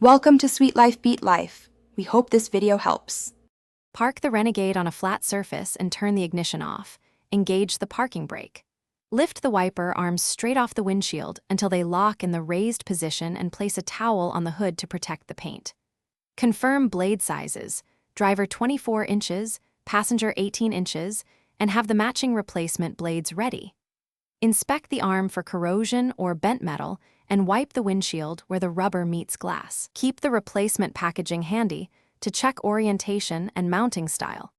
Welcome to Sweet Life Beat Life. We hope this video helps. Park the Renegade on a flat surface and turn the ignition off. Engage the parking brake. Lift the wiper arms straight off the windshield until they lock in the raised position and place a towel on the hood to protect the paint. Confirm blade sizes, driver 24 inches, passenger 18 inches, and have the matching replacement blades ready. Inspect the arm for corrosion or bent metal and wipe the windshield where the rubber meets glass. Keep the replacement packaging handy to check orientation and mounting style.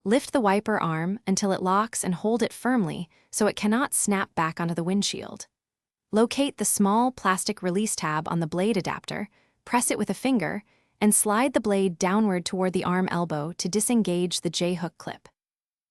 Lift the wiper arm until it locks and hold it firmly so it cannot snap back onto the windshield. Locate the small plastic release tab on the blade adapter, press it with a finger, and slide the blade downward toward the arm elbow to disengage the J-hook clip.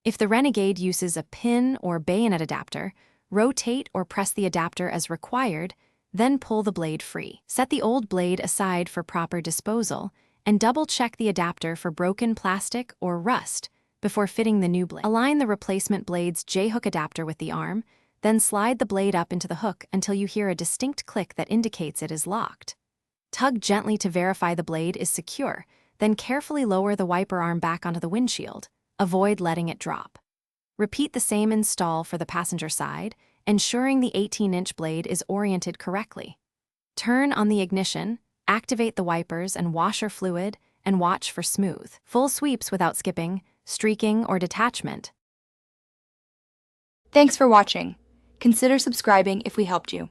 If the Renegade uses a pin or bayonet adapter, rotate or press the adapter as required, then pull the blade free. Set the old blade aside for proper disposal and double-check the adapter for broken plastic or rust before fitting the new blade. Align the replacement blade's J-hook adapter with the arm, then slide the blade up into the hook until you hear a distinct click that indicates it is locked. Tug gently to verify the blade is secure, then carefully lower the wiper arm back onto the windshield. Avoid letting it drop. Repeat the same install for the passenger side, ensuring the 18-inch blade is oriented correctly. Turn on the ignition, activate the wipers and washer fluid, and watch for smooth, full sweeps without skipping, streaking, or detachment. Thanks for watching. Consider subscribing if we helped you.